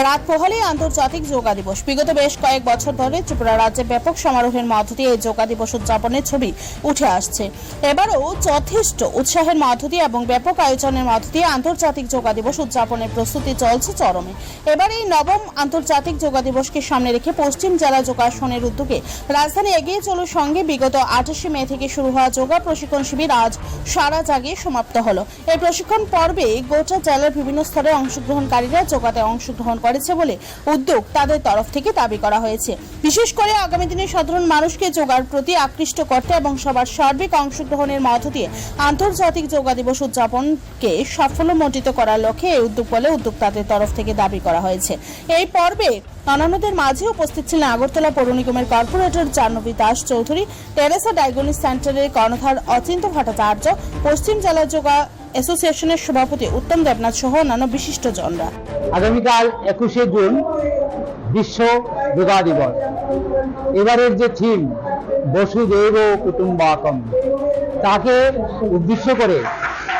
রাত পোহালেই আন্তর্জাতিক যোগা দিবস। বিগত বেশ কয়েক বছর ধরে ত্রিপুরা রাজ্যে ব্যাপক সমারোহের মধ্য দিয়ে এই যোগা দিবস উদযাপনের ছবি উঠে আসছে। এবারও যথেষ্ট উৎসাহের মধ্য দিয়ে এবং ব্যাপক আয়োজনের মধ্য দিয়ে আন্তর্জাতিক যোগা দিবস উদযাপনের প্রস্তুতি চলছে চরমে। এবার এই নবম আন্তর্জাতিক যোগা দিবসকে সামনে রেখে পশ্চিম জেলা যোগাসনের উদ্যোগে রাজধানী এগিয়ে চলার সঙ্গে বিগত 28 মে থেকে শুরু হওয়া যোগা প্রশিক্ষণ শিবির আজ সারা জাগিয়ে সমাপ্ত হলো। এই প্রশিক্ষণ পর্বে গোটা জেলার বিভিন্ন স্তরে অংশগ্রহণকারীরা যোগাতে অংশগ্রহণ করেছে বলে উদ্যোগ তাদের তরফ থেকে দাবি করা হয়েছে। বিশেষ করে আগামী দিনে সাধারণ মানুষকে যোগার প্রতি আকৃষ্ট করতে এবং সবার সার্বিক অংশগ্রহণের মধ্য দিয়ে আন্তর্জাতিক যোগা দিবস উদযাপনকে সাফল্যমণ্ডিত করার লক্ষ্যে এই উদ্যোগ বলে উদ্যোক্তাদের তরফ থেকে দাবি করা হয়েছে। এই পর্বে অন্যান্যদের মাঝে উপস্থিত ছিলেন আগরতলা পৌর নিগমের corporator Jahnavi Das Chowdhury, Teresa diagnostic সেন্টারের কর্ণধার অচিন্ত ভট্টাচার্য, পশ্চিম জেলা যোগা অ্যাসোসিয়েশনের সভাপতি উত্তম দেবনাথ সহ অন্যান্য বিশিষ্টজনরা। আগামীকাল 21শে জুন বিশ্ব যোগা দিবস। এবারের যে থিম বসুধৈব কুটুম্বাকম, তাকে উদ্দেশ্য করে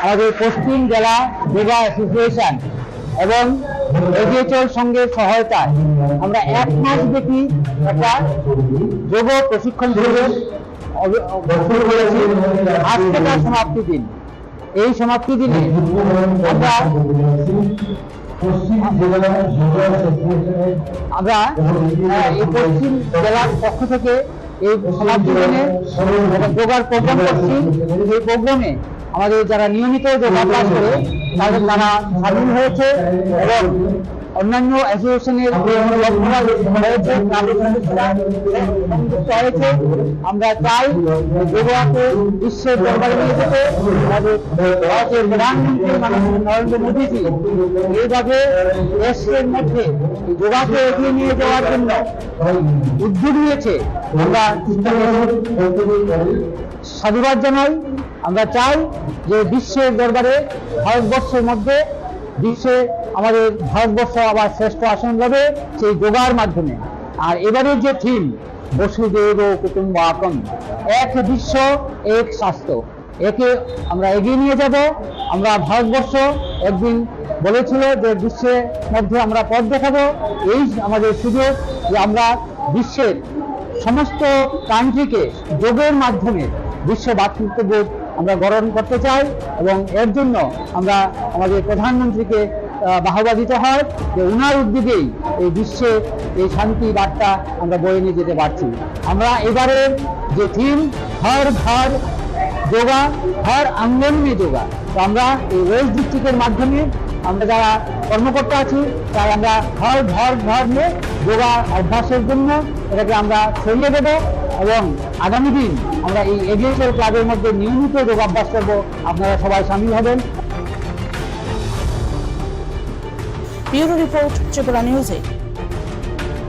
আমাদের পশ্চিম জেলা যোগা অ্যাসোসিয়েশন এবং এজিএচএল সঙ্গে সহায়তায় আমরা 1 মাস ব্যাপী একটা যোগ প্রশিক্ষণ শিবির শুরু করেছি। আজকে তার সমাপ্তি দিন। এই সমাপ্তি দিনে আমরা এই পশ্চিম জেলার পক্ষ থেকে এই সমাপ্তি দিনে যোগার প্রোগ্রাম করছি। এই প্রোগ্রামে আমাদের যারা নিয়মিত যোগাভ্যাস করে তারা সামিল হয়েছে এবং অন্যান্য অ্যাসোসিয়েশনের হয়েছে। আমরা চাই যোগাকে বিশ্বের দরবারে নিয়ে যেতে আমাদের ভারতের প্রধানমন্ত্রী মাননীয় নরেন্দ্র মোদীজি এইভাবে দেশের মধ্যে যোগাকে এগিয়ে নিয়ে যাওয়ার জন্য উদ্যোগ নিয়েছে। আমরা সাধুবাদ জানাই। আমরা চাই যে বিশ্বের দরবারে ভারতবর্ষের মধ্যে বিশ্বে আমাদের ভারতবর্ষ আবার শ্রেষ্ঠ আসন পাবে সেই যোগার মাধ্যমে। আর এবারের যে থিম বসুধৈব কুটুম্বাকম, এক বিশ্ব এক স্বাস্থ্য, একে আমরা এগিয়ে নিয়ে যাব। আমরা ভারতবর্ষ একদিন বলেছিল যে বিশ্বের মধ্যে আমরা পথ দেখাবো। এই আমাদের সুযোগ যে আমরা বিশ্বের সমস্ত কান্ট্রিকে যোগের মাধ্যমে বিশ্ব ভ্রাতৃত্ববোধ আমরা গ্রহণ করতে চাই এবং এর জন্য আমরা আমাদের প্রধানমন্ত্রীকে বাহবা দিতে হয় যে উনার উদ্যোগেই এই বিশ্বে এই শান্তি বার্তা আমরা বয়ে নিয়ে যেতে পারছি। আমরা এবারের যে থিম হর ঘর যোগা, হর আঙ্গন মে যোগা, তো আমরা এই ওয়েস্ট ডিস্ট্রিক্টের মাধ্যমে আমরা যারা কর্মকর্তা আছি তাই আমরা ঘর ঘর ঘর নিয়ে যোগা অভ্যাসের জন্য এটাকে আমরা ছড়িয়ে দেব এবং আগামী দিন আমরা এই এজিএচএল ক্লাবের মধ্যে নিয়মিত যোগাভ্যাস করবো। আপনারা সবাই সামিল হবেন। ব্যুরো রিপোর্ট, ত্রিপুরা নিউজে।